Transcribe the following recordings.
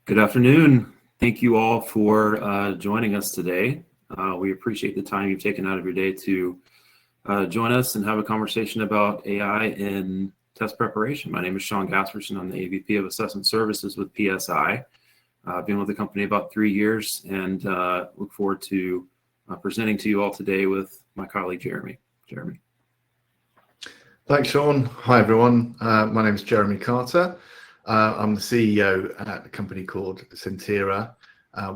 Good afternoon. Thank you all for joining us today. We appreciate the time you've taken out of your day to join us and have a conversation about AI in test preparation. My name is Sean Gasperson. I'm the AVP of Assessment Services with PSI. I've been with the company about 3 years and look forward to presenting to you all today with my colleague, Jeremy. Jeremy. Thanks, Sean. Hi, everyone. My name is Jeremy Carter. I'm the CEO at a company called Sentira.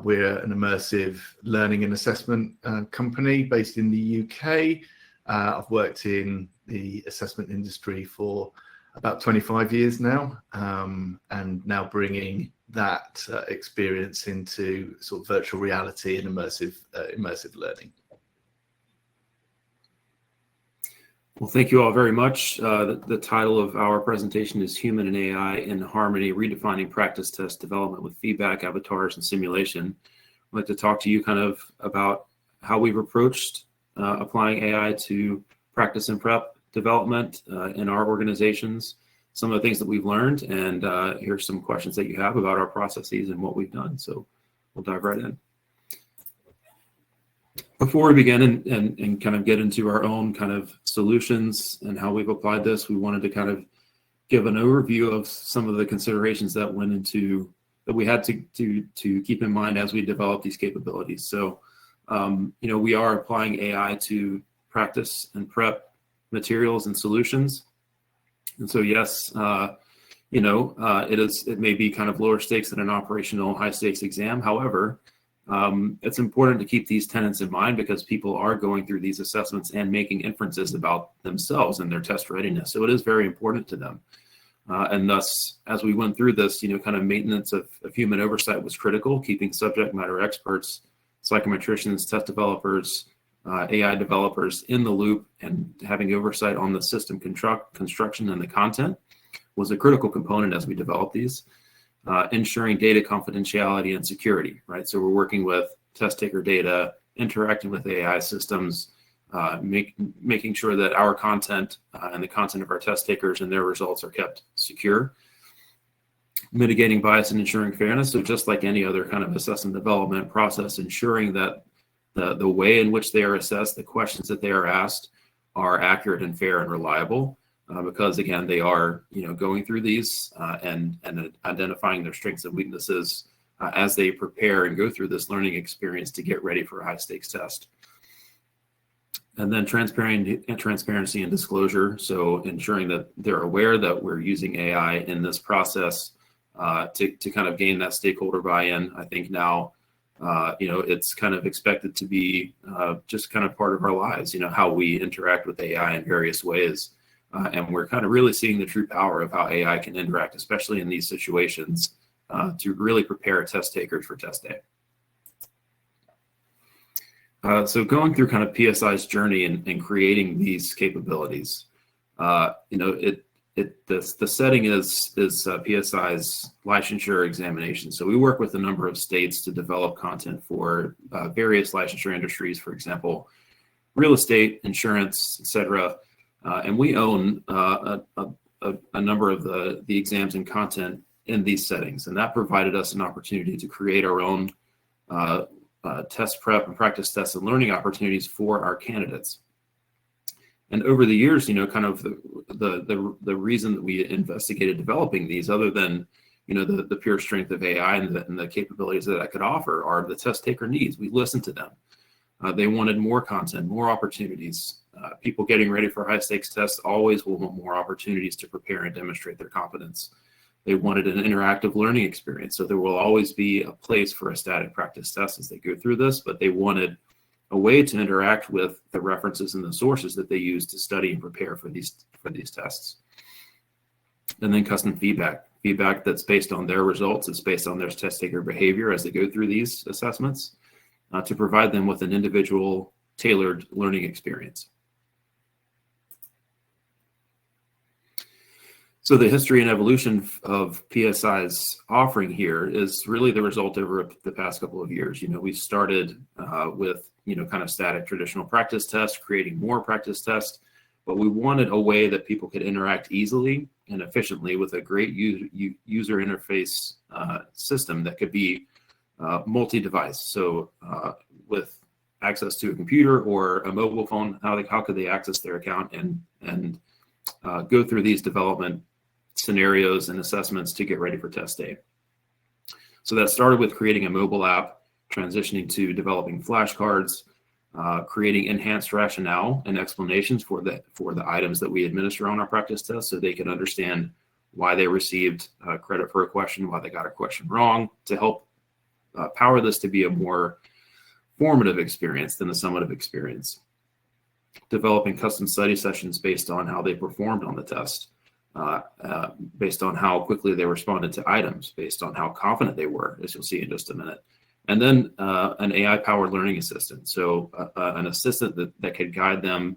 We're an immersive learning and assessment company based in the UK. I've worked in the assessment industry for about 25 years now, and now bringing that experience into sort of virtual reality and immersive learning. Well, thank you all very much. The title of our presentation is Human and AI in Harmony, Redefining Practice Test Development with Feedback, Avatars, and Simulation. I'd like to talk to you kind of about how we've approached applying AI to practice and prep development in our organizations, some of the things that we've learned, and here's some questions that you have about our processes and what we've done. So we'll dive right in. Before we begin and kind of get into our own kind of solutions and how we've applied this, we wanted to kind of give an overview of some of the considerations that went into that we had to keep in mind as we develop these capabilities. So, we are applying AI to practice and prep materials and solutions. And so, yes, it may be kind of lower stakes than an operational high stakes exam. However, it's important to keep these tenets in mind because people are going through these assessments and making inferences about themselves and their test readiness. So it is very important to them. And thus, as we went through this, kind of maintenance of human oversight was critical, keeping subject matter experts, psychometricians, test developers, AI developers in the loop and having oversight on the system construction and the content was a critical component as we developed these. Ensuring data confidentiality and security, right? So we're working with test taker data, interacting with AI systems, making sure that our content and the content of our test takers and their results are kept secure. Mitigating bias and ensuring fairness. So just like any other kind of assessment development process, ensuring that the way in which they are assessed, the questions that they are asked are accurate and fair and reliable. Because again, they are, going through these and identifying their strengths and weaknesses as they prepare and go through this learning experience to get ready for a high stakes test. And then transparency and disclosure. So ensuring that they're aware that we're using AI in this process to kind of gain that stakeholder buy-in. I think now, it's kind of expected to be just kind of part of our lives, how we interact with AI in various ways. And we're kind of really seeing the true power of how AI can interact, especially in these situations, to really prepare test takers for test day. So going through kind of PSI's journey in creating these capabilities, the setting is PSI's licensure examination. So we work with a number of states to develop content for various licensure industries, for example, real estate, insurance, etc. And we own a number of the exams and content in these settings. And that provided us an opportunity to create our own test prep and practice tests and learning opportunities for our candidates. And over the years, kind of the reason that we investigated developing these, other than, the pure strength of AI and the capabilities that I could offer, are the test taker needs. We listened to them. They wanted more content, more opportunities. People getting ready for high stakes tests always will want more opportunities to prepare and demonstrate their competence. They wanted an interactive learning experience. So there will always be a place for a static practice test as they go through this, but they wanted a way to interact with the references and the sources that they use to study and prepare for these tests. And then custom feedback that's based on their results. It's based on their test taker behavior as they go through these assessments to provide them with an individual tailored learning experience. So the history and evolution of PSI's offering here is really the result over the past couple of years. We started with, kind of static traditional practice tests, creating more practice tests, but we wanted a way that people could interact easily and efficiently with a great user interface system that could be multi-device. So with access to a computer or a mobile phone, how could they access their account and go through these development scenarios and assessments to get ready for test day. So that started with creating a mobile app, transitioning to developing flashcards, creating enhanced rationale and explanations for the items that we administer on our practice test, so they can understand why they received credit for a question, why they got a question wrong, to help power this to be a more formative experience than a summative experience. Developing custom study sessions based on how they performed on the test, based on how quickly they responded to items, based on how confident they were, as you'll see in just a minute. And then an AI-powered learning assistant. So an assistant that could guide them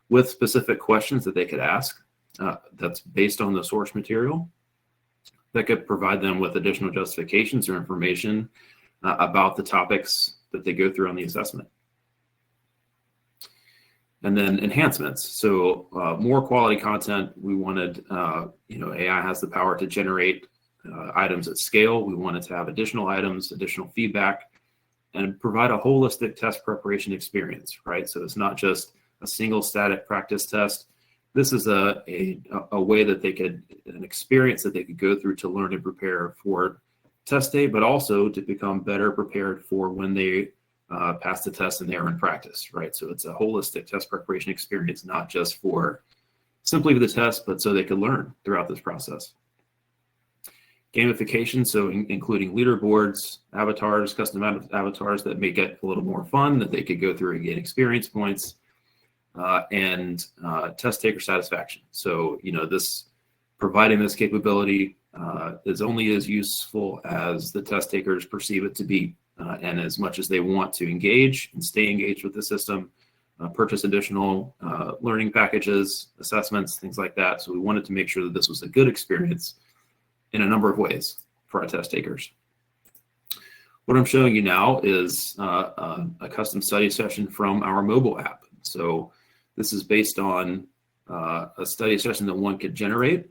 with specific questions that they could ask that's based on the source material, that could provide them with additional justifications or information about the topics that they go through on the assessment. And then enhancements. So more quality content. We wanted, AI has the power to generate items at scale. We wanted to have additional items, additional feedback, and provide a holistic test preparation experience, right? So it's not just a single static practice test. This is a way that an experience that they could go through to learn and prepare for test day, but also to become better prepared for when they pass the test and they are in practice, right? So it's a holistic test preparation experience, not just for simply the test, but so they could learn throughout this process. Gamification, so including leaderboards, avatars, custom avatars that make it a little more fun, that they could go through and gain experience points, and test taker satisfaction. So, providing this capability is only as useful as the test takers perceive it to be. And as much as they want to engage and stay engaged with the system, purchase additional learning packages, assessments, things like that. So we wanted to make sure that this was a good experience in a number of ways for our test takers. What I'm showing you now is a custom study session from our mobile app. So this is based on a study session that one could generate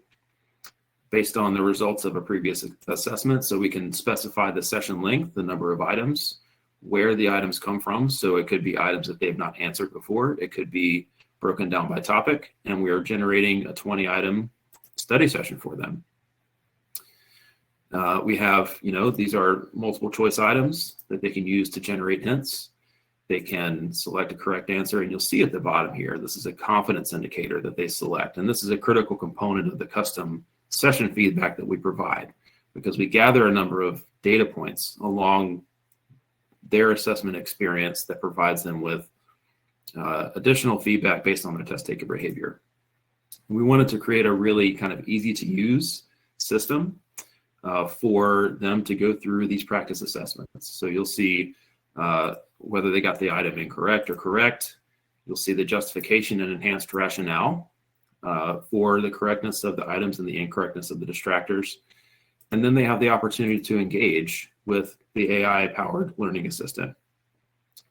based on the results of a previous assessment. So we can specify the session length, the number of items, where the items come from. So it could be items that they've not answered before. It could be broken down by topic, and we are generating a 20-item study session for them. We have, these are multiple choice items that they can use to generate hints. They can select a correct answer, and you'll see at the bottom here, this is a confidence indicator that they select. And this is a critical component of the custom session feedback that we provide, because we gather a number of data points along their assessment experience that provides them with additional feedback based on their test taker behavior. We wanted to create a really kind of easy to use system for them to go through these practice assessments. So you'll see whether they got the item incorrect or correct. You'll see the justification and enhanced rationale for the correctness of the items and the incorrectness of the distractors. And then they have the opportunity to engage with the AI-powered learning assistant.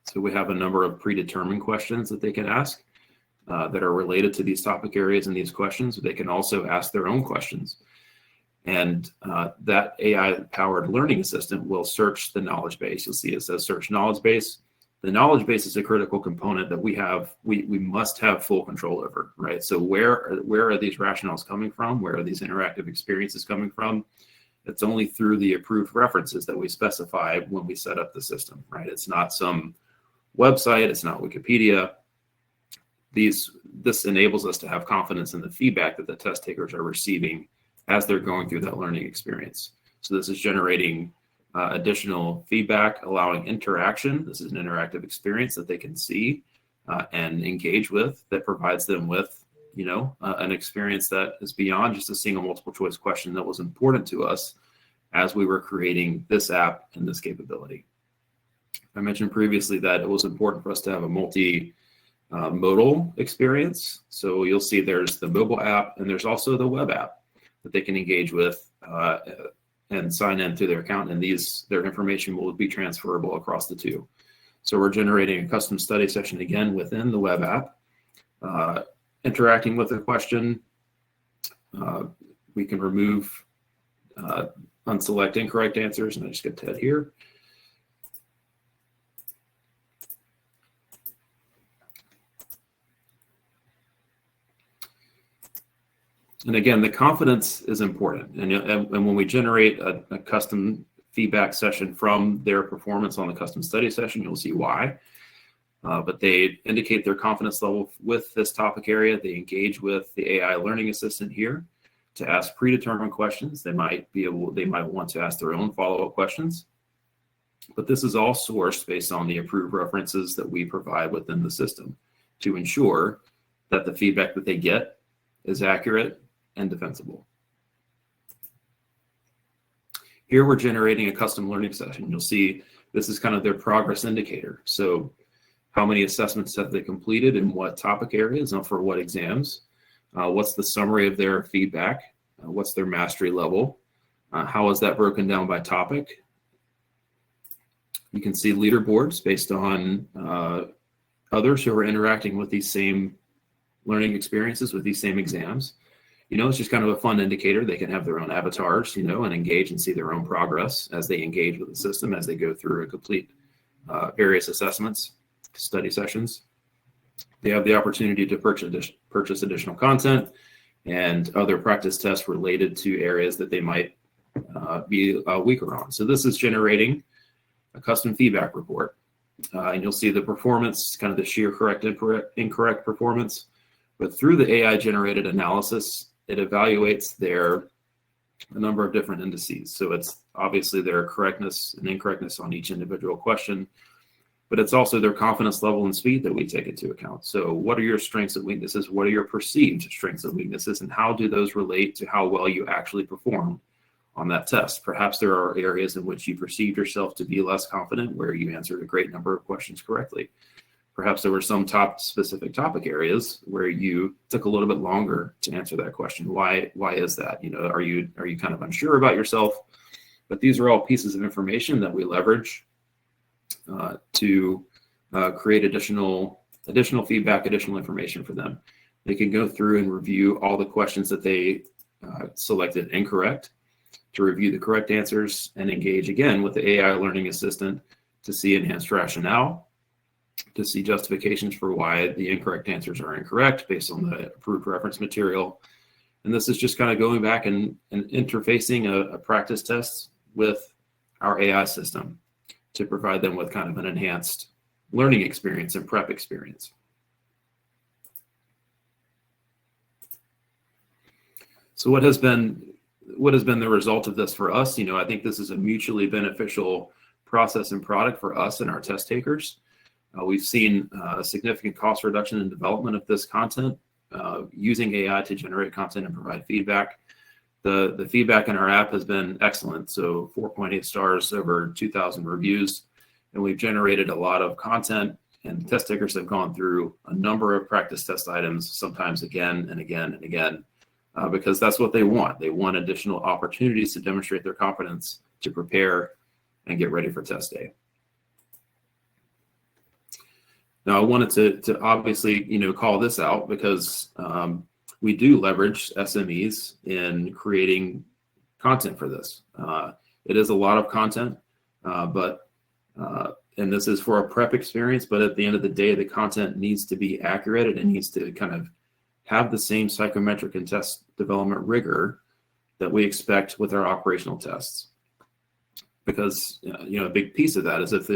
So we have a number of predetermined questions that they can ask that are related to these topic areas and these questions. They can also ask their own questions. And that AI-powered learning assistant will search the knowledge base. You'll see it says search knowledge base. The knowledge base is a critical component that we must have full control over, right? So where are these rationales coming from? Where are these interactive experiences coming from? It's only through the approved references that we specify when we set up the system, right? It's not some website, it's not Wikipedia. This enables us to have confidence in the feedback that the test takers are receiving as they're going through that learning experience. So this is generating additional feedback, allowing interaction. This is an interactive experience that they can see and engage with, that provides them with, an experience that is beyond just a single multiple choice question that was important to us as we were creating this app and this capability. I mentioned previously that it was important for us to have a multi-modal experience. So you'll see there's the mobile app and there's also the web app that they can engage with and sign in to their account, and their information will be transferable across the two. So we're generating a custom study session again within the web app, interacting with a question. We can remove unselect incorrect answers, and I just get to head here. And again, the confidence is important. And when we generate a custom feedback session from their performance on the custom study session, you'll see why. But they indicate their confidence level with this topic area. They engage with the AI learning assistant here to ask predetermined questions. They might want to ask their own follow-up questions. But this is all sourced based on the approved references that we provide within the system to ensure that the feedback that they get is accurate and defensible. Here we're generating a custom learning session. You'll see this is kind of their progress indicator. So how many assessments have they completed in what topic areas and for what exams? What's the summary of their feedback? What's their mastery level? How is that broken down by topic? You can see leaderboards based on others who are interacting with these same learning experiences, with these same exams. It's just kind of a fun indicator. They can have their own avatars, and engage and see their own progress as they engage with the system, as they go through and complete various assessments, study sessions. They have the opportunity to purchase additional content and other practice tests related to areas that they might be weaker on. So this is generating a custom feedback report. And you'll see the performance, kind of the sheer correct, incorrect performance. But through the AI-generated analysis, it evaluates a number of different indices. So it's obviously their correctness and incorrectness on each individual question, but it's also their confidence level and speed that we take into account. So what are your strengths and weaknesses? What are your perceived strengths and weaknesses? And how do those relate to how well you actually perform on that test? Perhaps there are areas in which you perceived yourself to be less confident, where you answered a great number of questions correctly. Perhaps there were some specific topic areas where you took a little bit longer to answer that question. Why is that? Are you kind of unsure about yourself? But these are all pieces of information that we leverage to create additional feedback, additional information for them. They can go through and review all the questions that they selected incorrect, to review the correct answers, and engage again with the AI learning assistant to see enhanced rationale, to see justifications for why the incorrect answers are incorrect based on the approved reference material. And this is just kind of going back and interfacing a practice test with our AI system to provide them with kind of an enhanced learning experience and prep experience. So what has been the result of this for us? I think this is a mutually beneficial process and product for us and our test takers. We've seen a significant cost reduction in development of this content, using AI to generate content and provide feedback. The feedback in our app has been excellent. So 4.8 stars, over 2,000 reviews, and we've generated a lot of content, and test takers have gone through a number of practice test items, sometimes again and again and again, because that's what they want. They want additional opportunities to demonstrate their competence, to prepare and get ready for test day. Now, I wanted to obviously, call this out because we do leverage SMEs in creating content for this. It is a lot of content, and this is for a prep experience, but at the end of the day, the content needs to be accurate, and it needs to kind of have the same psychometric and test development rigor that we expect with our operational tests. Because, a big piece of that is if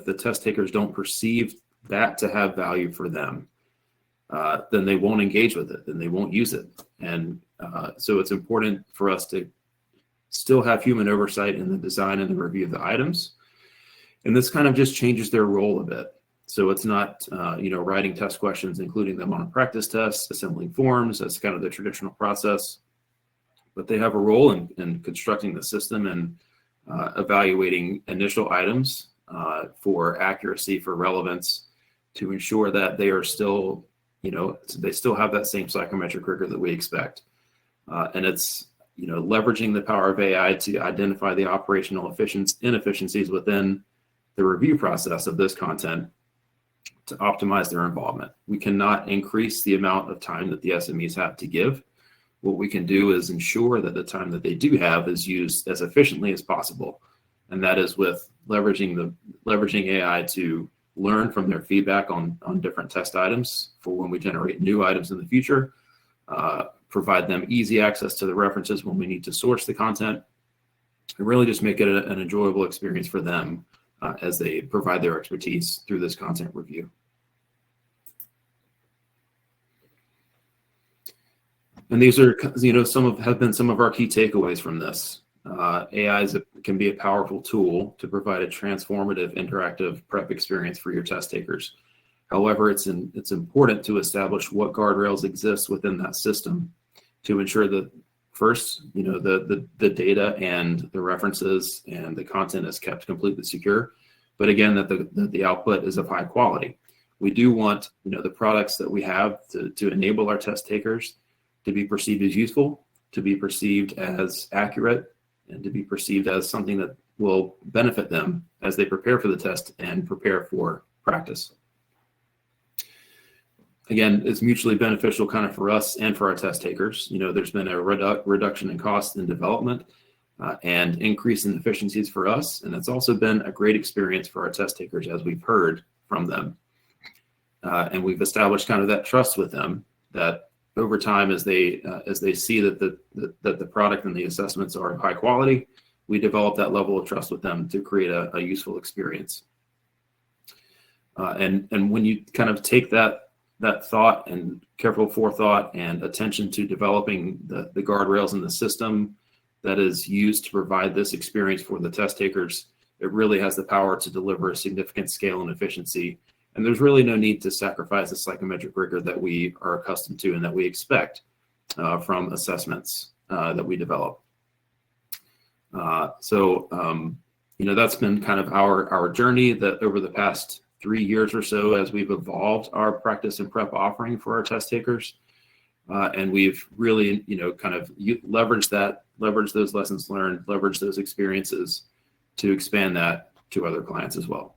the test takers don't perceive that to have value for them, then they won't engage with it, then they won't use it. And so it's important for us to still have human oversight in the design and the review of the items. And this kind of just changes their role a bit. So it's not, writing test questions, including them on practice tests, assembling forms. That's kind of the traditional process. But they have a role in constructing the system and evaluating initial items for accuracy, for relevance, to ensure that they are still, they still have that same psychometric rigor that we expect. And it's, leveraging the power of AI to identify the operational inefficiencies within the review process of this content to optimize their involvement. We cannot increase the amount of time that the SMEs have to give what we can do is ensure that the time that they do have is used as efficiently as possible. And that is with leveraging AI to learn from their feedback on different test items for when we generate new items in the future, provide them easy access to the references when we need to source the content, and really just make it an enjoyable experience for them as they provide their expertise through this content review. And these are, have been some of our key takeaways from this. AI can be a powerful tool to provide a transformative interactive prep experience for your test takers. However, it's important to establish what guardrails exist within that system to ensure that first, the data and the references and the content is kept completely secure, but again, that the output is of high quality. We do want, the products that we have to enable our test takers to be perceived as useful, to be perceived as accurate, and to be perceived as something that will benefit them as they prepare for the test and prepare for practice. Again, it's mutually beneficial kind of for us and for our test takers. There's been a reduction in cost in development and increase in efficiencies for us. And it's also been a great experience for our test takers as we've heard from them. And we've established kind of that trust with them that over time, as they see that the product and the assessments are of high quality, we develop that level of trust with them to create a useful experience. And when you kind of take that thought and careful forethought and attention to developing the guardrails in the system that is used to provide this experience for the test takers, it really has the power to deliver a significant scale and efficiency. And there's really no need to sacrifice the psychometric rigor that we are accustomed to and that we expect from assessments that we develop. So that's been kind of our journey that over the past 3 years or so as we've evolved our practice and prep offering for our test takers. And we've really, kind of leveraged those lessons learned, leveraged those experiences to expand that to other clients as well.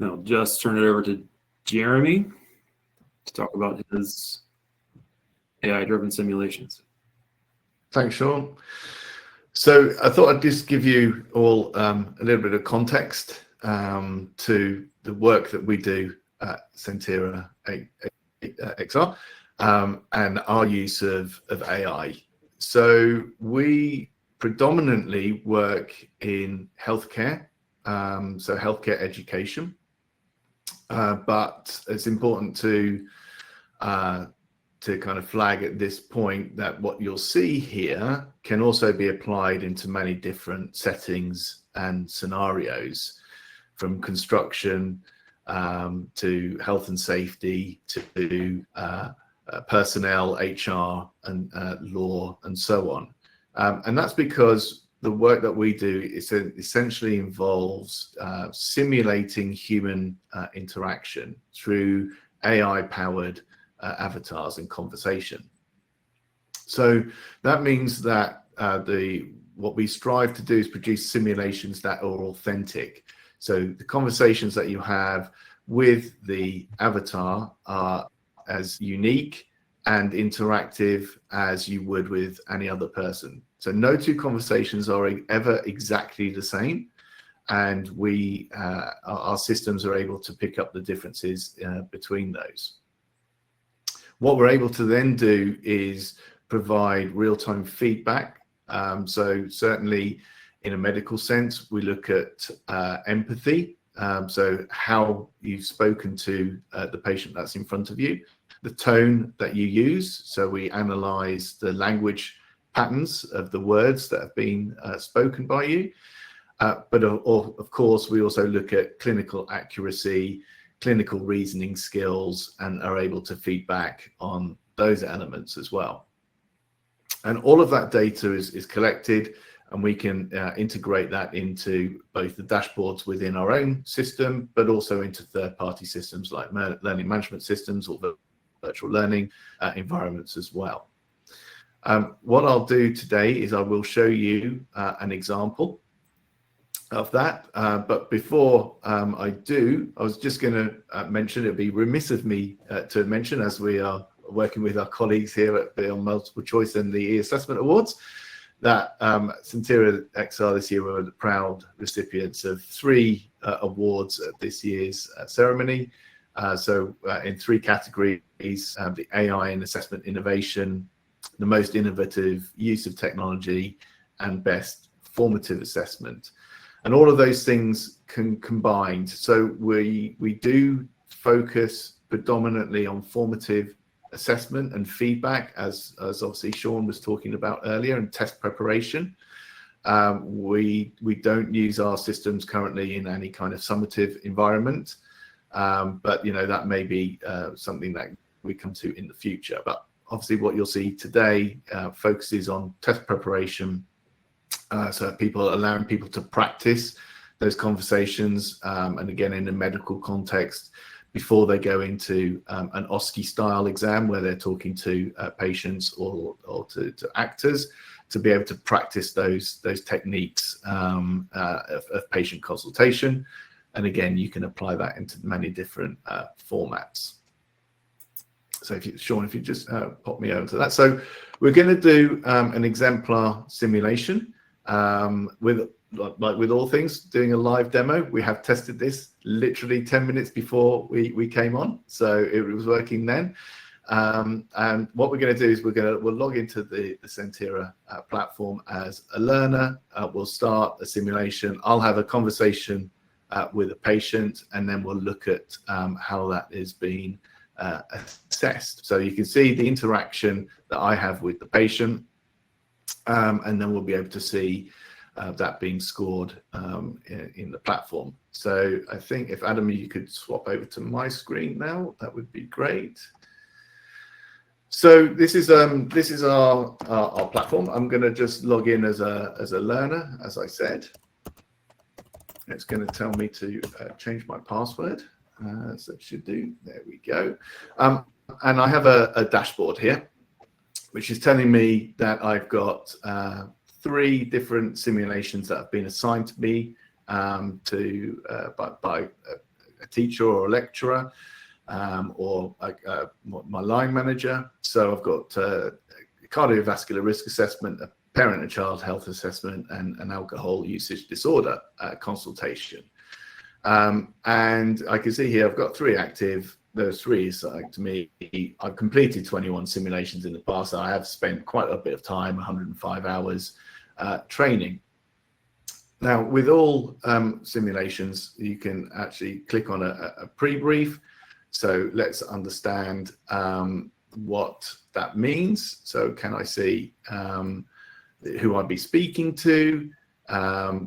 I'll just turn it over to Jeremy to talk about his AI-driven simulations. Thanks, Sean. So I thought I'd just give you all a little bit of context to the work that we do at Sentira XR and our use of AI. So we predominantly work in healthcare, so healthcare education. But it's important to kind of flag at this point that what you'll see here can also be applied into many different settings and scenarios, from construction to health and safety to personnel, HR, and law, and so on. And that's because the work that we do essentially involves simulating human interaction through AI-powered avatars and conversation. So that means that what we strive to do is produce simulations that are authentic. So the conversations that you have with the avatar are as unique and interactive as you would with any other person. So no two conversations are ever exactly the same, and our systems are able to pick up the differences between those. What we're able to then do is provide real-time feedback. So certainly in a medical sense, we look at empathy. So how you've spoken to the patient that's in front of you, the tone that you use. So we analyze the language patterns of the words that have been spoken by you. But of course, we also look at clinical accuracy, clinical reasoning skills, and are able to feedback on those elements as well. And all of that data is collected, and we can integrate that into both the dashboards within our own system, but also into third-party systems like learning management systems or virtual learning environments as well. What I'll do today is I will show you an example of that. But before I do, I was just going to mention, it'd be remiss of me to mention, as we are working with our colleagues here at the Multiple Choice and the E-Assessment Awards, that Sentira XR this year were the proud recipients of 3 awards at this year's ceremony. So in 3 categories, the AI and assessment innovation, the most innovative use of technology, and best formative assessment. And all of those things combined. So we do focus predominantly on formative assessment and feedback, as obviously Sean was talking about earlier, and test preparation. We don't use our systems currently in any kind of summative environment, but that may be something that we come to in the future. But obviously what you'll see today focuses on test preparation, so allowing people to practice those conversations, and again in a medical context, before they go into an OSCE style exam where they're talking to patients or to actors, to be able to practice those techniques of patient consultation. And again, you can apply that into many different formats. So Sean, if you just pop me over to that. So we're going to do an exemplar simulation with all things, doing a live demo. We have tested this literally 10 minutes before we came on, so it was working then. And what we're going to do is we'll log into the Sentira platform as a learner. We'll start a simulation. I'll have a conversation with a patient, and then we'll look at how that is being assessed. So you can see the interaction that I have with the patient, and then we'll be able to see that being scored in the platform. So I think if Adam, you could swap over to my screen now, that would be great. So this is our platform. I'm going to just log in as a learner, as I said. It's going to tell me to change my password. So it should do. There we go. And I have a dashboard here, which is telling me that I've got 3 different simulations that have been assigned to me by a teacher or a lecturer, or my line manager. So I've got a cardiovascular risk assessment, a parent and child health assessment, and an alcohol usage disorder consultation. And I can see here I've got 3 active. Those 3 assigned to me. I've completed 21 simulations in the past. I have spent quite a bit of time, 105 hours training. Now, with all simulations, you can actually click on a pre-brief. So let's understand what that means. So can I see who I'd be speaking to,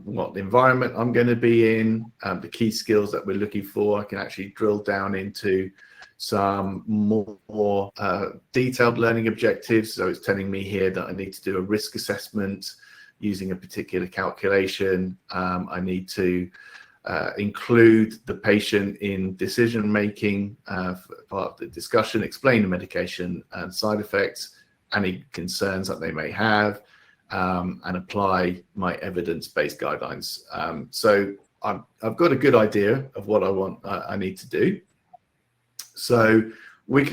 what environment I'm going to be in, the key skills that we're looking for. I can actually drill down into some more detailed learning objectives. So it's telling me here that I need to do a risk assessment using a particular calculation. I need to include the patient in decision making, part of the discussion, explain the medication and side effects, any concerns that they may have, and apply my evidence-based guidelines. So I've got a good idea of what I need to do. So we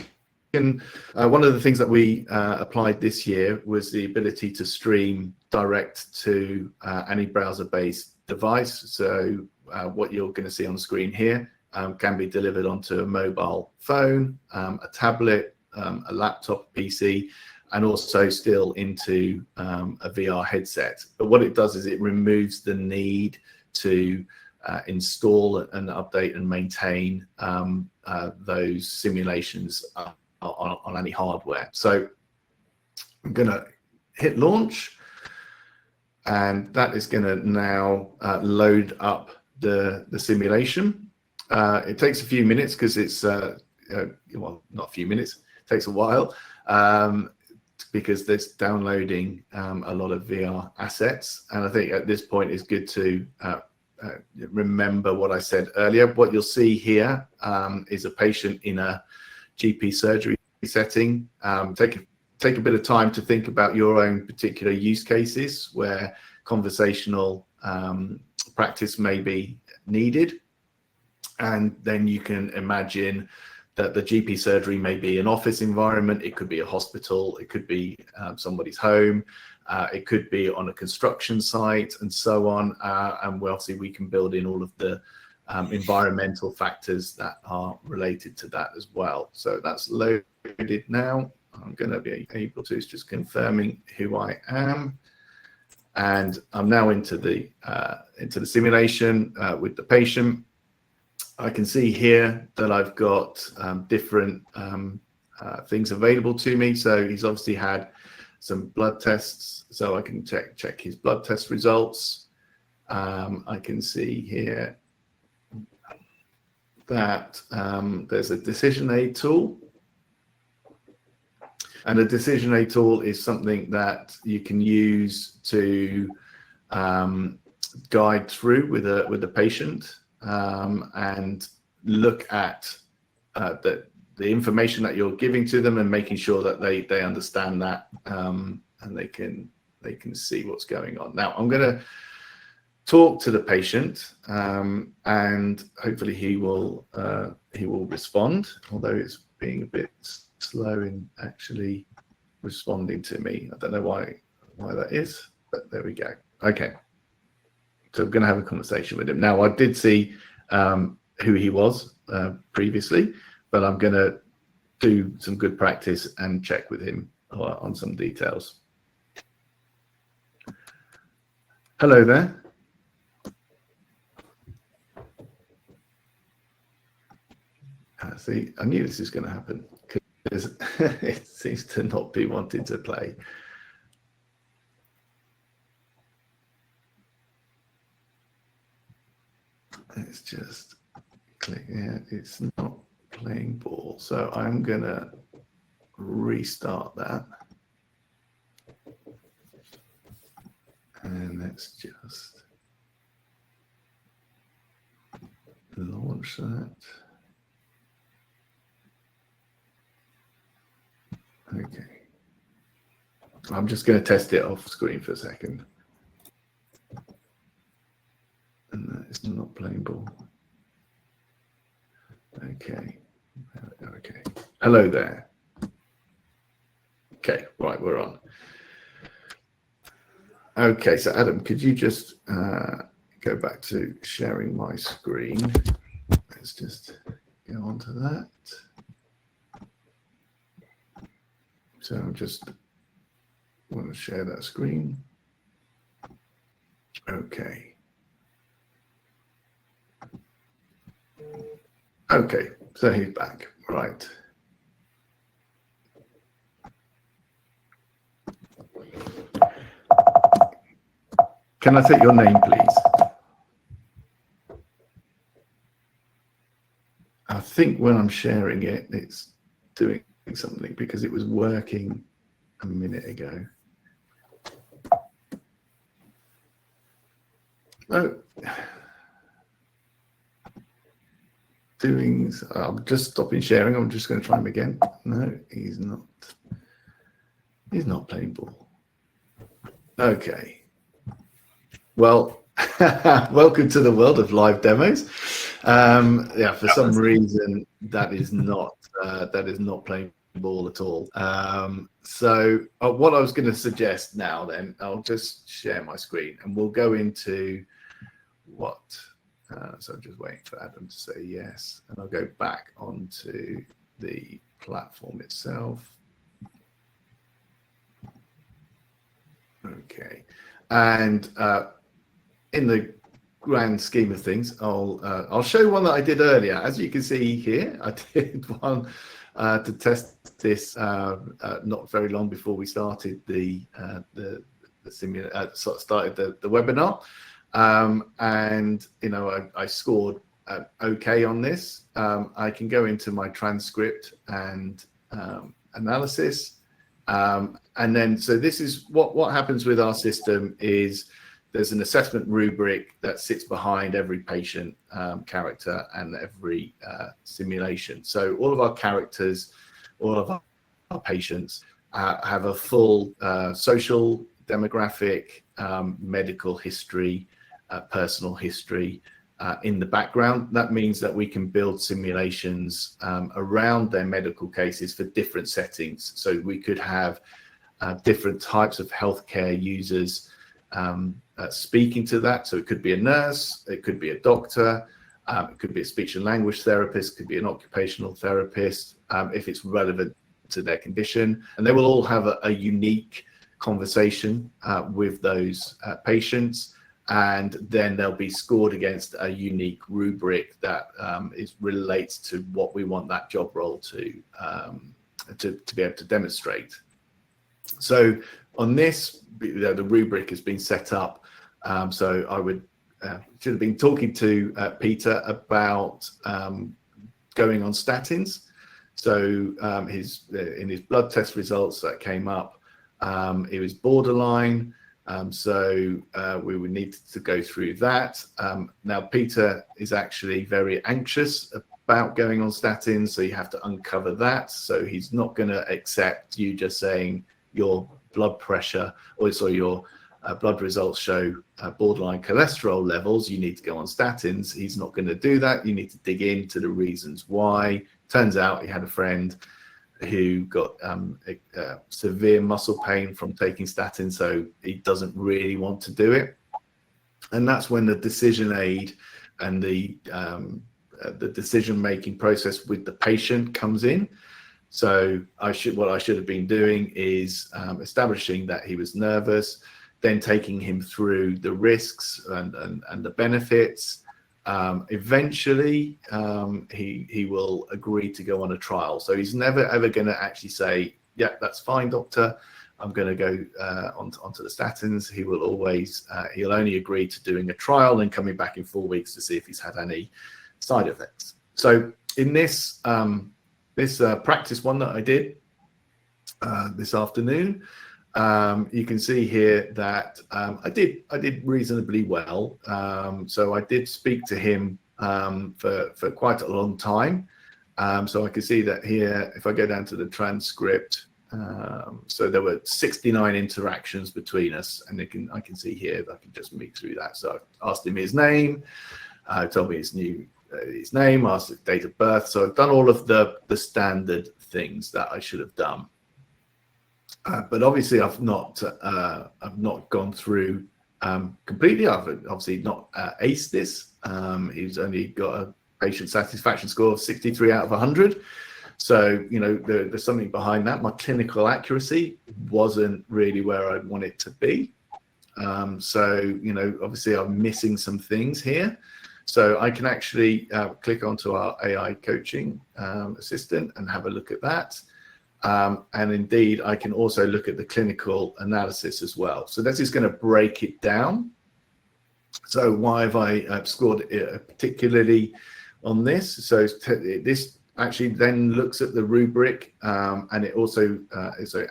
can, one of the things that we applied this year was the ability to stream direct to any browser-based device. So what you're going to see on the screen here can be delivered onto a mobile phone, a tablet, a laptop, PC, and also still into a VR headset. But what it does is it removes the need to install and update and maintain those simulations on any hardware. So I'm going to hit launch, and that is going to now load up the simulation. It takes a few minutes because it's well, not a few minutes, it takes a while, because there's downloading a lot of VR assets. And I think at this point it's good to remember what I said earlier. What you'll see here is a patient in a GP surgery setting. Take take a bit of time to think about your own particular use cases where conversational practice may be needed. And then you can imagine that the GP surgery may be an office environment, it could be a hospital, it could be somebody's home, it could be on a construction site, and so on. And obviously we can build in all of the environmental factors that are related to that as well. So that's loaded now. I'm going to be able to, it's just confirming who I am. And I'm now into the simulation with the patient. I can see here that I've got different things available to me. So he's obviously had some blood tests, so I can check his blood test results. I can see here that there's a decision aid tool. And a decision aid tool is something that you can use to guide through with a patient and look at the information that you're giving to them and making sure that they understand that and they can see what's going on. Now I'm going to talk to the patient and hopefully he will respond, although it's being a bit slow in actually responding to me. I don't know why that is, but there we go. Okay, so I'm going to have a conversation with him. Now I did see who he was previously, but I'm going to do some good practice and check with him on some details. Hello there. See, I knew this was going to happen because it seems to not be wanting to play. It's just click. Yeah, it's not playing ball. So I'm going to restart that. And let's just launch that. Okay. I'm just going to test it off screen for a second. And that is not playing ball. Okay. Okay. Hello there. Okay, right, we're on. Okay, so Adam, could you just go back to sharing my screen? Let's just go on to that. So I'm just want to share that screen. Okay. Okay, so he's back. Right. Can I take your name, please? I think when I'm sharing it, it's doing something because it was working a minute ago. Oh, I'm just stopping sharing. I'm just going to try him again. No, he's not playing ball. Okay. Well, welcome to the world of live demos. Yeah, for some reason that is not playing ball at all. So what I was going to suggest now, then I'll just share my screen and we'll go into what. So I'm just waiting for Adam to say yes, and I'll go back onto the platform itself. Okay, and in the grand scheme of things, I'll show one that I did earlier. As you can see here, I did one to test this not very long before we started the webinar. And I scored okay on this. I can go into my transcript and analysis, and then so this is what happens with our system is there's an assessment rubric that sits behind every patient character and every simulation. So all of our characters, all of our patients have a full social, demographic, medical history, personal history in the background. That means that we can build simulations around their medical cases for different settings. So we could have different types of healthcare users speaking to that. So it could be a nurse, it could be a doctor, it could be a speech and language therapist, it could be an occupational therapist, if it's relevant to their condition. And they will all have a unique conversation with those patients, and then they'll be scored against a unique rubric that relates to what we want that job role to be able to demonstrate. So on this, the rubric has been set up. So I should have been talking to Peter about going on statins. So in his blood test results that came up, it was borderline. So we would need to go through that. Now, Peter is actually very anxious about going on statins, so you have to uncover that. So he's not going to accept you just saying your blood pressure, or so your blood results show borderline cholesterol levels, you need to go on statins. He's not going to do that. You need to dig into the reasons why. Turns out he had a friend who got severe muscle pain from taking statins, so he doesn't really want to do it. And that's when the decision aid and the decision-making process with the patient comes in. So what I should have been doing is establishing that he was nervous, then taking him through the risks and the benefits. Eventually, he will agree to go on a trial. So he's never ever going to actually say, "Yeah, that's fine, doctor. I'm going to go onto the statins." He will always he'll only agree to doing a trial and coming back in 4 weeks to see if he's had any side effects. So in this practice one that I did this afternoon, you can see here that I did reasonably well. So I did speak to him for quite a long time. So I can see that here, if I go down to the transcript, so there were 69 interactions between us, and I can see here that I can just move through that. So I asked him his name, told me his name, asked his date of birth. So I've done all of the standard things that I should have done. But obviously, I've not gone through completely. I've obviously not aced this. He's only got a patient satisfaction score of 63 out of 100. So there's something behind that. My clinical accuracy wasn't really where I'd want it to be. So obviously, I'm missing some things here. So I can actually click onto our AI coaching assistant and have a look at that. And indeed, I can also look at the clinical analysis as well. So this is going to break it down. So why have I scored particularly on this? So this actually then looks at the rubric, and it also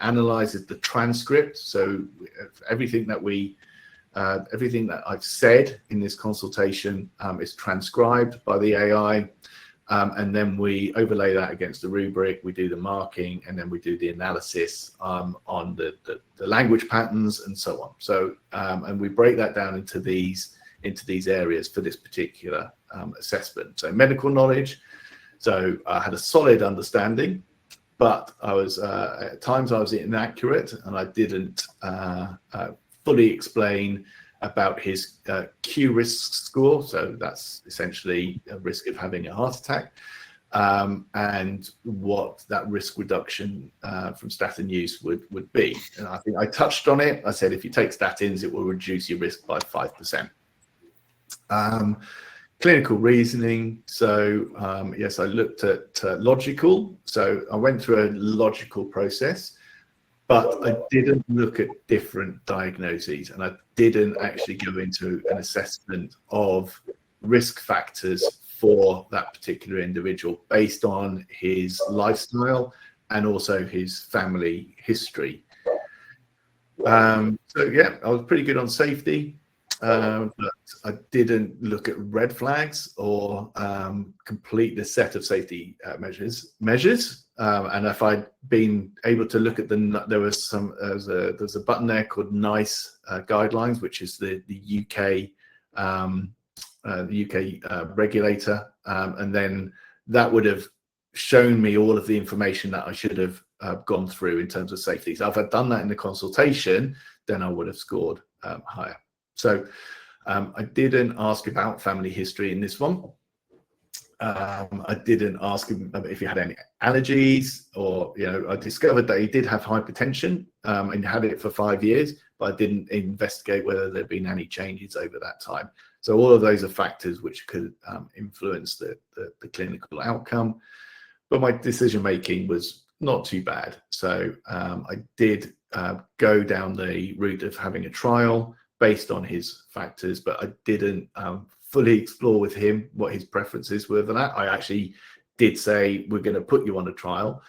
analyzes the transcript. So everything that I've said in this consultation is transcribed by the AI. And then we overlay that against the rubric, we do the marking, and then we do the analysis on the language patterns and so on. So, and we break that down into these areas for this particular assessment. So medical knowledge. So I had a solid understanding, but at times I was inaccurate, and I didn't fully explain about his Q risk score. So that's essentially a risk of having a heart attack, and what that risk reduction from statin use would be. And I think I touched on it. I said, if you take statins, it will reduce your risk by 5%. Clinical reasoning. So yes, I looked at logical. So I went through a logical process, but I didn't look at different diagnoses, and I didn't actually go into an assessment of risk factors for that particular individual based on his lifestyle and also his family history. So yeah, I was pretty good on safety, but I didn't look at red flags or complete the set of safety measures. And if I'd been able to look at there's a button there called NICE guidelines, which is the UK regulator, and then that would have shown me all of the information that I should have gone through in terms of safety. So if I'd done that in the consultation, then I would have scored higher. So I didn't ask about family history in this one. I didn't ask him if he had any allergies, or, you know, I discovered that he did have hypertension and had it for 5 years, but I didn't investigate whether there'd been any changes over that time. So all of those are factors which could influence the clinical outcome. But my decision making was not too bad. So I did go down the route of having a trial based on his factors, but I didn't fully explore with him what his preferences were for that. I actually did say, we're going to put you on a trial.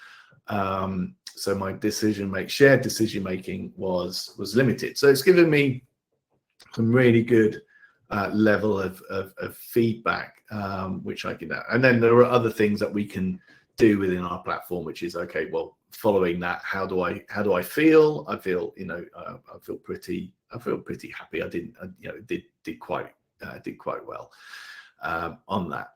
So my shared decision making was limited. So it's given me some really good level of feedback, which I can. And then there are other things that we can do within our platform, which is, okay, well, following that, how do I feel? I feel, you know, I feel pretty happy. I did quite well on that.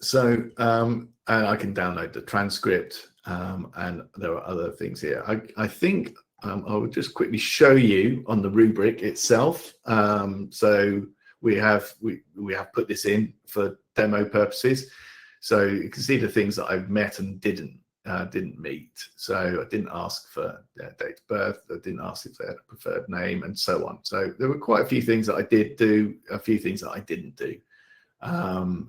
So and I can download the transcript, and there are other things here. I think I will just quickly show you on the rubric itself. So we have put this in for demo purposes. So you can see the things that I've met and didn't meet. So I didn't ask for their date of birth. I didn't ask if they had a preferred name, and so on. So there were quite a few things that I did do, a few things that I didn't do.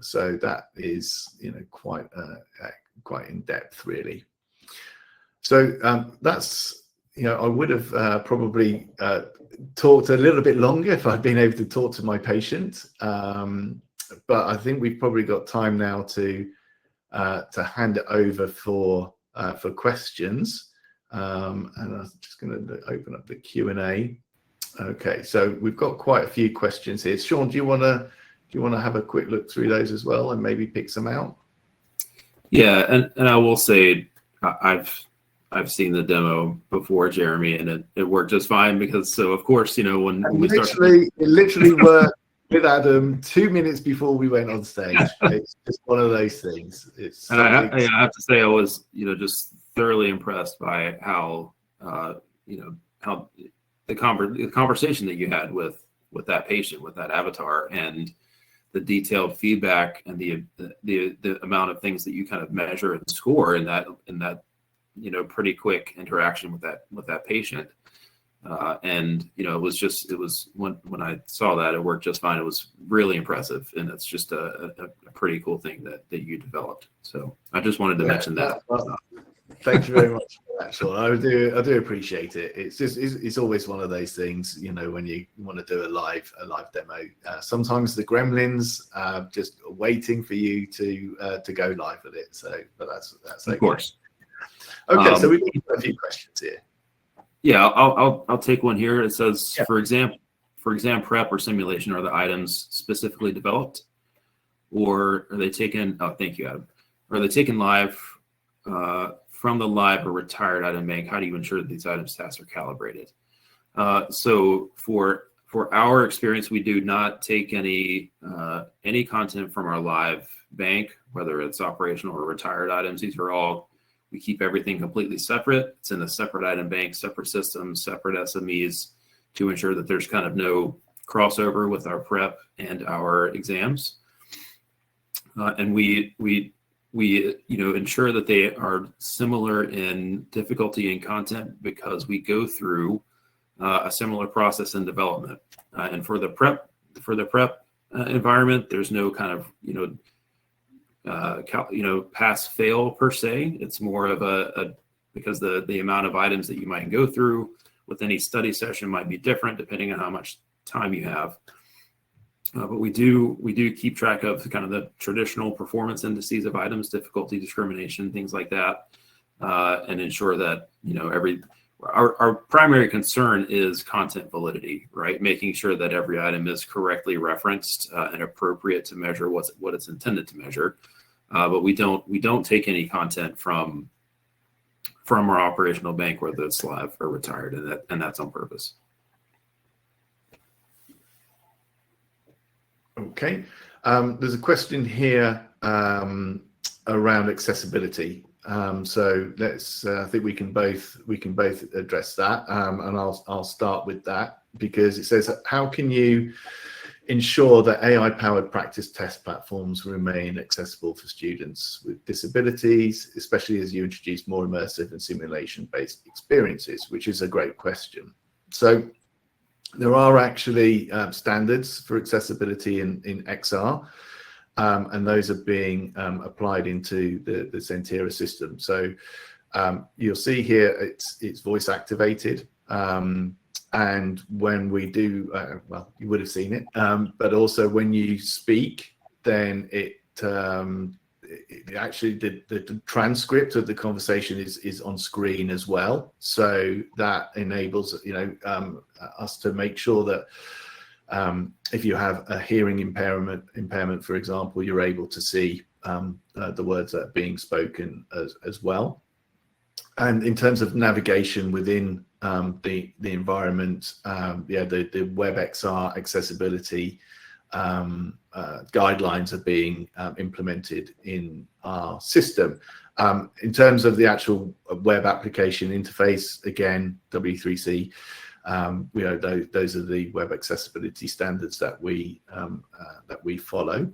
So that is, you know, quite in depth, really. So that's, you know, I would have probably talked a little bit longer if I'd been able to talk to my patient. But I think we've probably got time now to hand it over for questions. And I'm just going to open up the Q&A. Okay, so we've got quite a few questions here. Sean, do you want to have a quick look through those as well and maybe pick some out? Yeah, and I will say I've seen the demo before, Jeremy, and it worked just fine, because, so of course, you know, when we it literally worked with Adam 2 minutes before we went on stage. It's just one of those things. And I have to say, I was, you know, just thoroughly impressed by how you know, how the conversation that you had with that patient, with that avatar, and the detailed feedback and the amount of things that you kind of measure and score in that you know, pretty quick interaction with that patient. And, you know, it was when I saw that, it worked just fine. It was really impressive. And it's just a pretty cool thing that you developed. So I just wanted to mention that. Thank you very much for that, Sean. I do appreciate it. It's always one of those things, you know, when you want to do a live demo. Sometimes the gremlins are just waiting for you to go live with it. So, but that's okay. Of course. Okay, so we've got a few questions here. Yeah, I'll take one here. It says, yeah, for exam prep or simulation, are the items specifically developed, or are they taken? Oh, thank you, Adam. Are they taken live from the live or retired item bank? How do you ensure that these items tasks are calibrated? So for our experience, we do not take any content from our live bank, whether it's operational or retired items. These are all, we keep everything completely separate. It's in a separate item bank, separate systems, separate SMEs, to ensure that there's kind of no crossover with our prep and our exams. And we you know, ensure that they are similar in difficulty and content, because we go through a similar process in development. And for the prep environment, there's no kind of, you know, pass fail per se. It's more of because the amount of items that you might go through with any study session might be different depending on how much time you have. But we do keep track of kind of the traditional performance indices of items, difficulty discrimination, things like that, and ensure that, you know, our primary concern is content validity, right? Making sure that every item is correctly referenced and appropriate to measure what it's intended to measure. but we don't take any content from our operational bank, whether it's live or retired, and that's on purpose. Okay, there's a question here around accessibility. So let's. I think we can both address that, and I'll start with that, because it says, how can you ensure that AI-powered practice test platforms remain accessible for students with disabilities, especially as you introduce more immersive and simulation-based experiences? Which is a great question. So there are actually standards for accessibility in XR, and those are being applied into the Sentira system. So you'll see here it's voice activated. And when we do, well, you would have seen it, but also when you speak, then it actually the transcript of the conversation is on screen as well. So that enables us to make sure that if you have a hearing impairment, for example, you're able to see the words that are being spoken as well. And in terms of navigation within the environment, the WebXR accessibility guidelines are being implemented in our system. In terms of the actual web application interface, again, W3C, those are the web accessibility standards that we follow.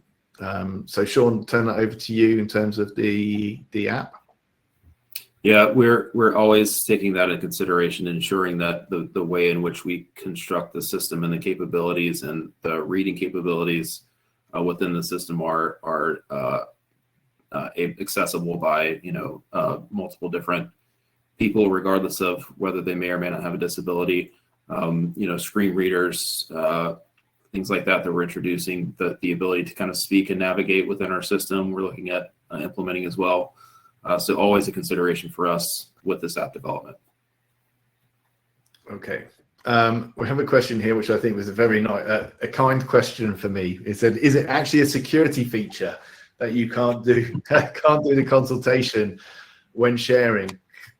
So Sean, turn that over to you in terms of the app. Yeah, we're always taking that into consideration, ensuring that the way in which we construct the system and the capabilities and the reading capabilities within the system are accessible by multiple different people, regardless of whether they may or may not have a disability. Screen readers, things like that we're introducing, the ability to kind of speak and navigate within our system. We're looking at implementing as well. So always a consideration for us with this app development. Okay. We have a question here, which I think was a very nice, a kind question for me. It said, is it actually a security feature that you can't do the consultation when sharing?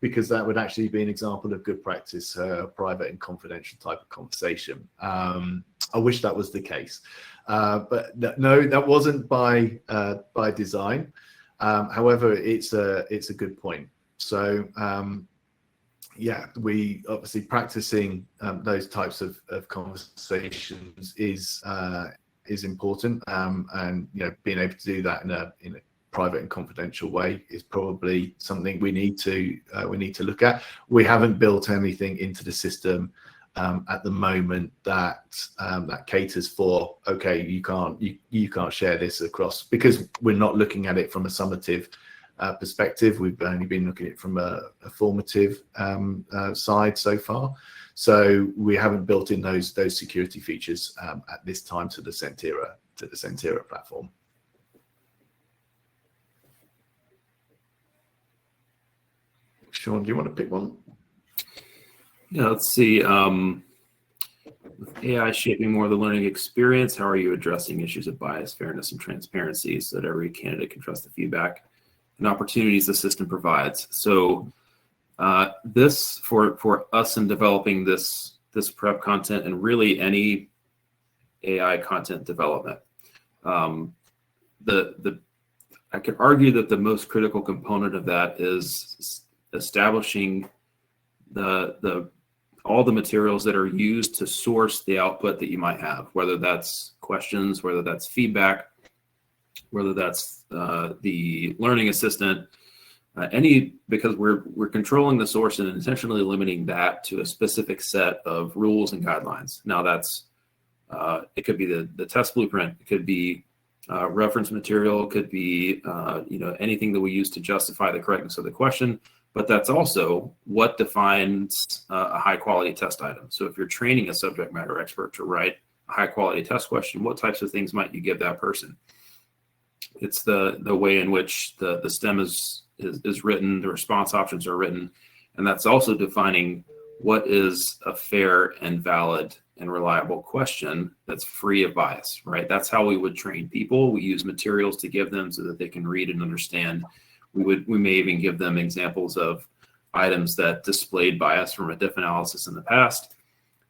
Because that would actually be an example of good practice, private and confidential type of conversation. I wish that was the case. But no, that wasn't by design. However, it's a good point. So we obviously practicing those types of conversations is important, and being able to do that in a private and confidential way is probably something we need to look at. We haven't built anything into the system at the moment that caters for, okay, you can't share this across, because we're not looking at it from a summative perspective. We've only been looking at it from a formative side so far. So we haven't built in those security features at this time to the Sentira platform. Sean, do you want to pick one? Yeah, let's see. With AI shaping more of the learning experience, how are you addressing issues of bias, fairness, and transparency so that every candidate can trust the feedback and opportunities the system provides? So this, for us in developing this prep content and really any AI content development, I could argue that the most critical component of that is establishing all the materials that are used to source the output that you might have, whether that's questions, whether that's feedback, whether that's the learning assistant, because we're controlling the source and intentionally limiting that to a specific set of rules and guidelines. Now that's it could be the test blueprint, it could be reference material, it could be anything that we use to justify the correctness of the question. But that's also what defines a high quality test item. So if you're training a subject matter expert to write a high quality test question, what types of things might you give that person? It's the way in which the STEM is written, the response options are written, and that's also defining what is a fair and valid and reliable question that's free of bias, right? That's how we would train people. We use materials to give them so that they can read and understand. We may even give them examples of items that displayed bias from a diff analysis in the past,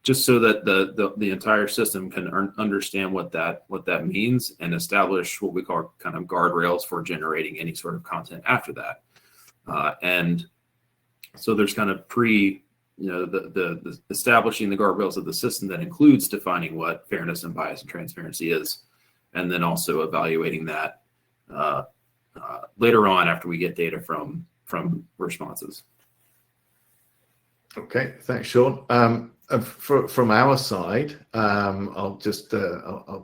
just so that the entire system can understand what that means and establish what we call kind of guardrails for generating any sort of content after that. And so there's kind of the establishing the guardrails of the system that includes defining what fairness and bias and transparency is, and then also evaluating that later on after we get data from responses. Okay, thanks, Sean. From our side, I'll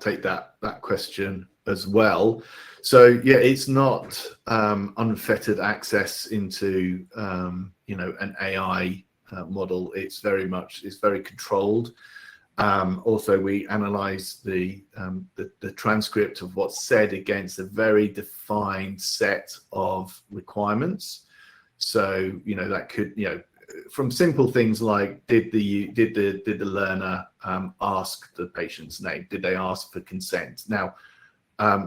take that question as well. So yeah, it's not unfettered access into an AI model. It's very controlled. Also, we analyze the transcript of what's said against a very defined set of requirements. So that could from simple things like did the learner ask the patient's name? Did they ask for consent? Now,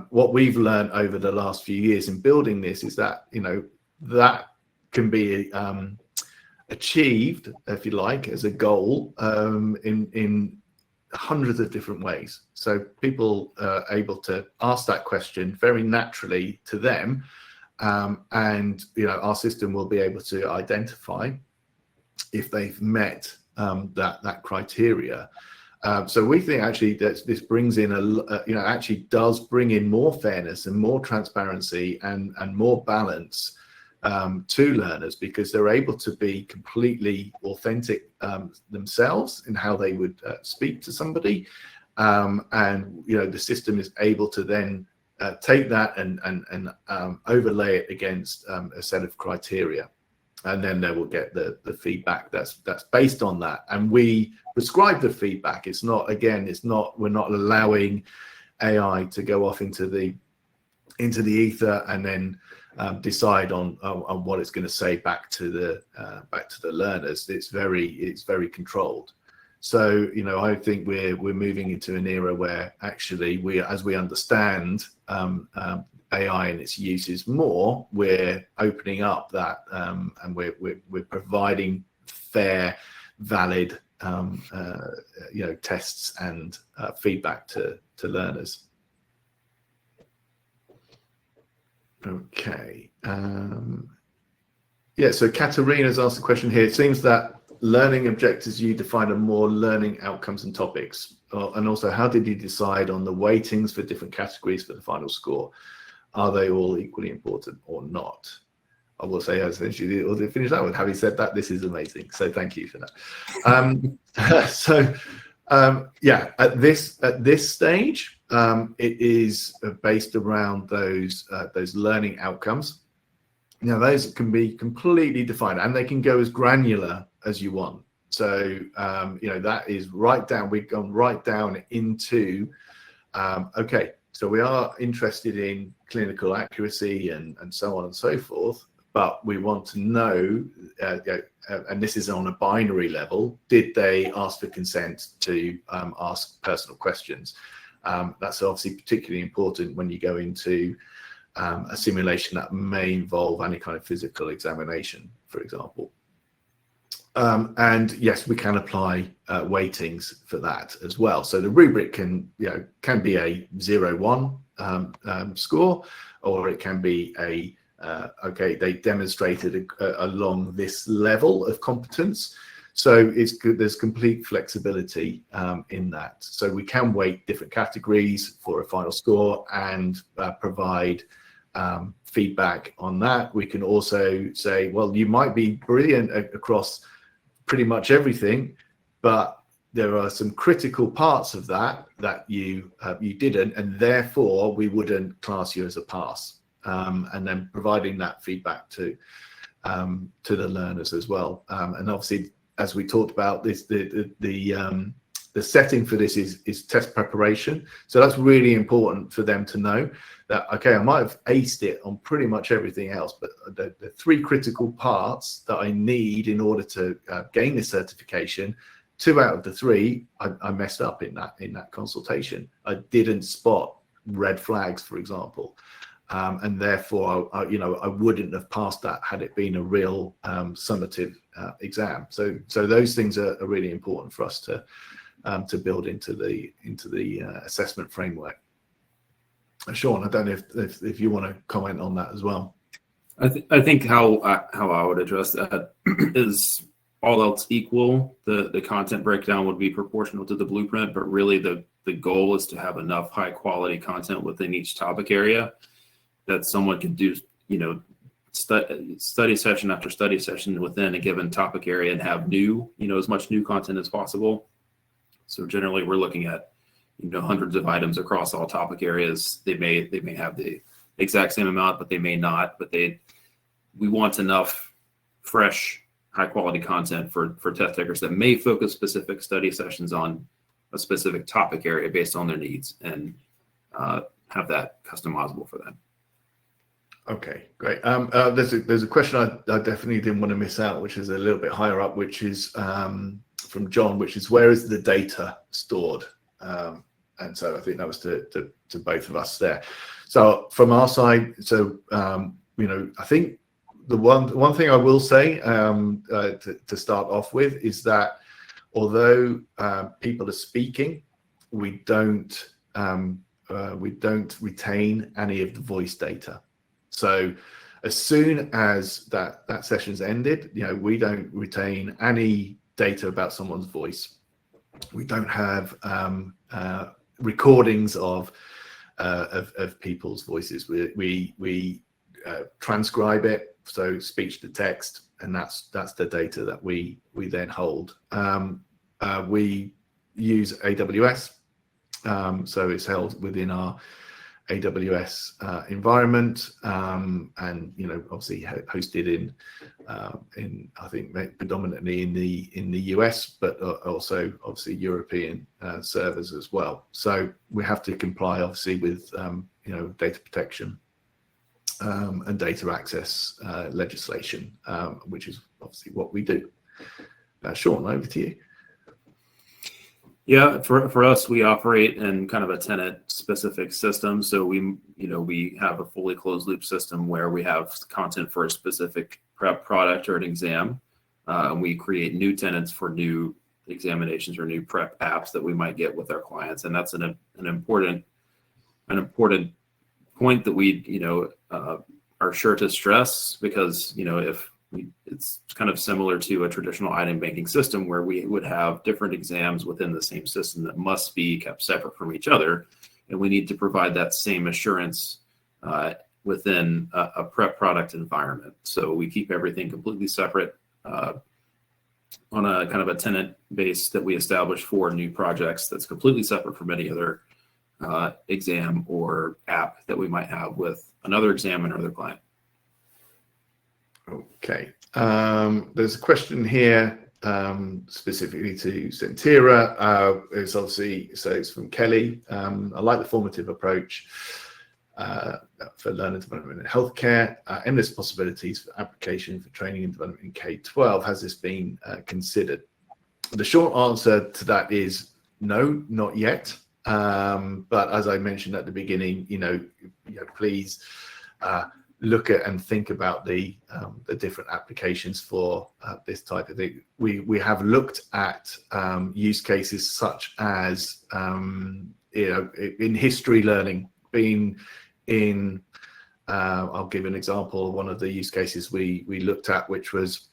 what we've learned over the last few years in building this is that that can be achieved, if you like, as a goal in hundreds of different ways. So people are able to ask that question very naturally to them, and our system will be able to identify if they've met that criteria. So we think actually that this brings in actually does bring in more fairness and more transparency and more balance to learners, because they're able to be completely authentic themselves in how they would speak to somebody, and the system is able to then take that and overlay it against a set of criteria, and then they will get the feedback that's based on that, and we prescribe the feedback. We're not allowing AI to go off into the ether and then decide on what it's going to say back to the learners. It's very controlled. So I think we're moving into an era where actually as we understand AI and its uses more, we're opening up that and we're providing fair, valid tests and feedback to learners. Okay. So Katerina's asked a question here. It seems that learning objectives you define are more learning outcomes and topics. And also, how did you decide on the weightings for different categories for the final score? Are they all equally important or not? I will say, essentially, or to finish that with, having said that, this is amazing. So thank you for that. At this stage, it is based around those learning outcomes. Now, those can be completely defined, and they can go as granular as you want. So that is right down. We've gone right down into okay. So we are interested in clinical accuracy and so on and so forth, but we want to know, and this is on a binary level, did they ask for consent to ask personal questions? That's obviously particularly important when you go into a simulation that may involve any kind of physical examination, for example. And yes, we can apply weightings for that as well. So the rubric can be a 0-1 score, or it can be a okay, they demonstrated along this level of competence. So there's complete flexibility in that. So we can weight different categories for a final score and provide feedback on that. We can also say, well, you might be brilliant across pretty much everything, but there are some critical parts of that you didn't, and therefore we wouldn't class you as a pass. And then providing that feedback to the learners as well. And obviously, as we talked about, this the setting for this is test preparation. So that's really important for them to know that, okay, I might have aced it on pretty much everything else, but the three critical parts that I need in order to gain this certification, 2 out of the 3, I messed up in that consultation. I didn't spot red flags, for example, and therefore I wouldn't have passed that had it been a real summative exam. So those things are really important for us to build into the assessment framework. Sean, I don't know if you want to comment on that as well. I think how I would address that is, all else equal, the content breakdown would be proportional to the blueprint, but really the goal is to have enough high quality content within each topic area that someone can do, study session after study session within a given topic area and have as much new content as possible. So generally we're looking at, hundreds of items across all topic areas. They may have the exact same amount, but they may not, but we want enough fresh, high quality content for test takers that may focus specific study sessions on a specific topic area based on their needs, and have that customizable for them. Okay, great. There's a question I definitely didn't want to miss out, which is a little bit higher up, which is from John, which is, where is the data stored? And so I think that was to both of us there. So from our side, I think the one thing I will say to start off with is that although people are speaking, we don't retain any of the voice data. So as soon as that session's ended, we don't retain any data about someone's voice. We don't have recordings of people's voices. We transcribe it, so speech to text, and that's the data that we then hold. We use AWS, so it's held within our AWS environment, and obviously hosted in I think predominantly in the US, but also obviously European servers as well. So we have to comply obviously with data protection and data access legislation, which is obviously what we do. Sean, over to you. Yeah, for us, we operate in kind of a tenant-specific system. So we have a fully closed-loop system where we have content for a specific prep product or an exam, and we create new tenants for new examinations or new prep apps that we might get with our clients. And that's an important point that we are sure to stress, because it's kind of similar to a traditional item banking system where we would have different exams within the same system that must be kept separate from each other. And we need to provide that same assurance within a prep product environment. So we keep everything completely separate on a kind of a tenant base that we establish for new projects that's completely separate from any other exam or app that we might have with another exam and another client. Okay, there's a question here specifically to Sentira. It's obviously, so it's from Kelly. I like the formative approach for learner development in healthcare. Endless possibilities for application for training and development in K-12. Has this been considered? The short answer to that is no, not yet. But as I mentioned at the beginning, please look at and think about the different applications for this type of thing. We have looked at use cases such as in history learning, being in I'll give an example of one of the use cases we looked at, which was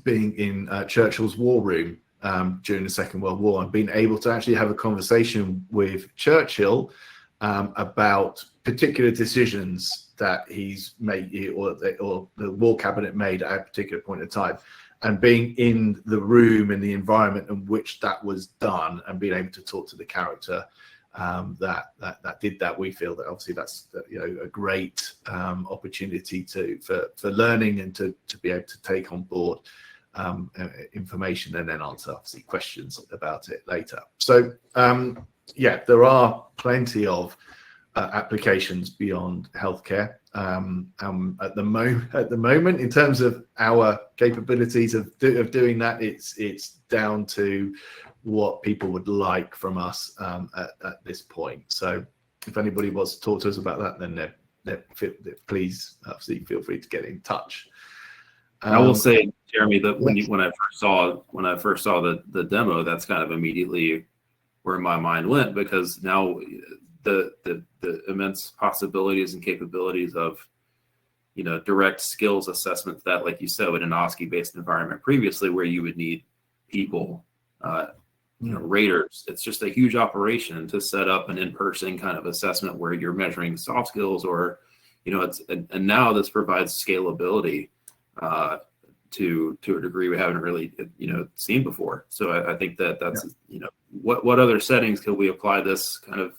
being in Churchill's war room during the Second World War, and being able to actually have a conversation with Churchill about particular decisions that he's made, or the war cabinet made at a particular point in time, and being in the room, in the environment in which that was done, and being able to talk to the character that did that. We feel that obviously that's a great opportunity for learning and to be able to take on board information and then answer obviously questions about it later. So yeah, there are plenty of applications beyond healthcare. At the moment, in terms of our capabilities of doing that, it's down to what people would like from us at this point. So if anybody wants to talk to us about that, then please obviously feel free to get in touch. I will say, Jeremy, that when I first saw the demo, that's kind of immediately where my mind went, because now the immense possibilities and capabilities of, you know, direct skills assessments that, like you said, in an OSCE-based environment previously, where you would need people, you know, raters. It's just a huge operation to set up an in-person kind of assessment where you're measuring soft skills, or, you know, and now this provides scalability to a degree we haven't really, you know, seen before. So I think that's you know, what other settings could we apply this kind of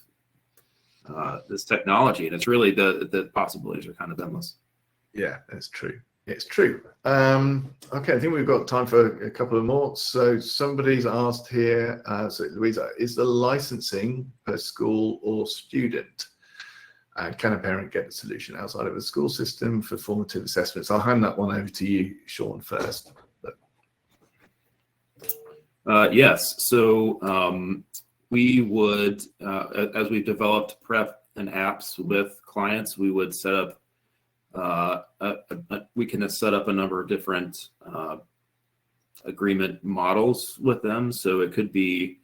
this technology? And it's really the possibilities are kind of endless. Yeah, that's true. It's true. Okay, I think we've got time for a couple of more. So somebody's asked here, so Louisa, is the licensing per school or student? Can a parent get a solution outside of the school system for formative assessments? I'll hand that one over to you, Sean, first. Yes. So we would, as we've developed prep and apps with clients, we would set up, we can set up a number of different agreement models with them. So it could be,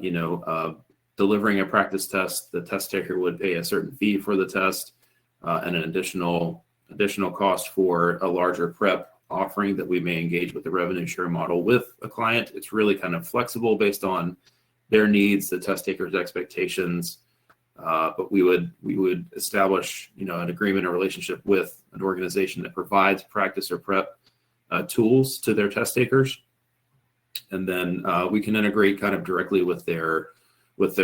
you know, delivering a practice test. The test taker would pay a certain fee for the test, and an additional cost for a larger prep offering that we may engage with the revenue share model with a client. It's really kind of flexible based on their needs, the test taker's expectations. But we would establish, you know, an agreement or relationship with an organization that provides practice or prep tools to their test takers, and then we can integrate kind of directly with their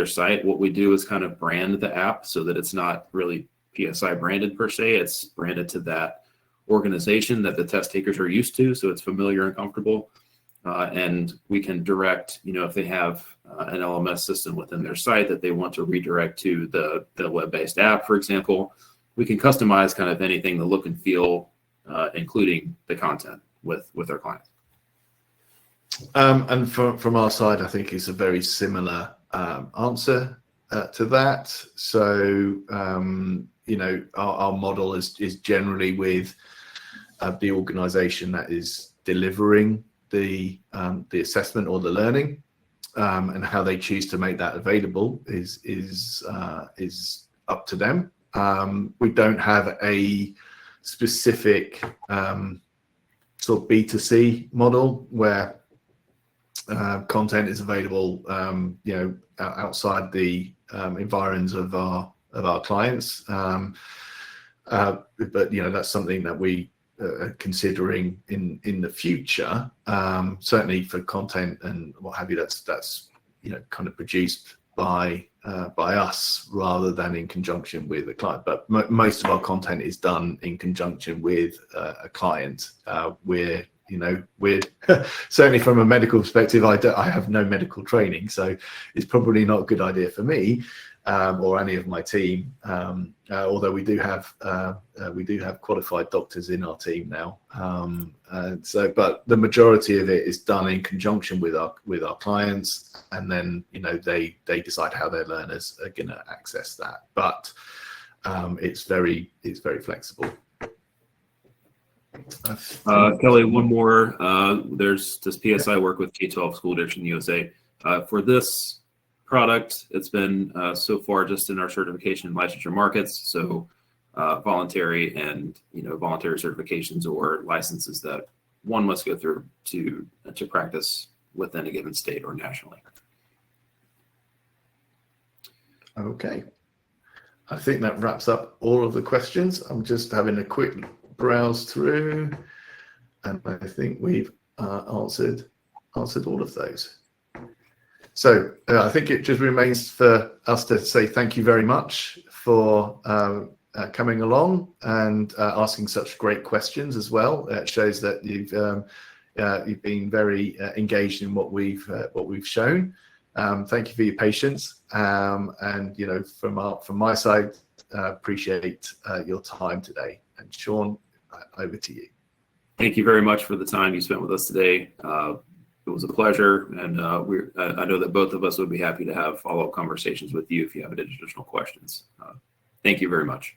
site. What we do is kind of brand the app so that it's not really PSI branded per se. It's branded to that organization that the test takers are used to, so it's familiar and comfortable. And we can direct, you know, if they have an LMS system within their site that they want to redirect to the web-based app, for example, we can customize kind of anything, the look and feel, including the content with our clients. And from our side, I think it's a very similar answer to that. So, you know, our model is generally with the organization that is delivering the assessment or the learning, and how they choose to make that available is up to them. We don't have a specific sort of B2C model where content is available, you know, outside the environs of our clients. But you know, that's something that we are considering in the future. Certainly for content and what have you, that's you know, kind of produced by us rather than in conjunction with a client. But most of our content is done in conjunction with a client. We're certainly from a medical perspective, I have no medical training, so it's probably not a good idea for me or any of my team. Although we do have qualified doctors in our team now. But the majority of it is done in conjunction with our clients, and then you know they decide how their learners are going to access that. But it's very flexible. Kelly, one more. Does PSI work with K-12 school districts in the USA? For this product, it's been so far just in our certification and licensure markets. So voluntary and voluntary certifications or licenses that one must go through to practice within a given state or nationally. Okay, I think that wraps up all of the questions. I'm just having a quick browse through, and I think we've answered all of those. So I think it just remains for us to say thank you very much for coming along and asking such great questions as well. It shows that you've been very engaged in what we've shown. Thank you for your patience. And, you know, from my side, appreciate your time today. And Sean, over to you. Thank you very much for the time you spent with us today. It was a pleasure, and I know that both of us would be happy to have follow-up conversations with you if you have additional questions. Thank you very much.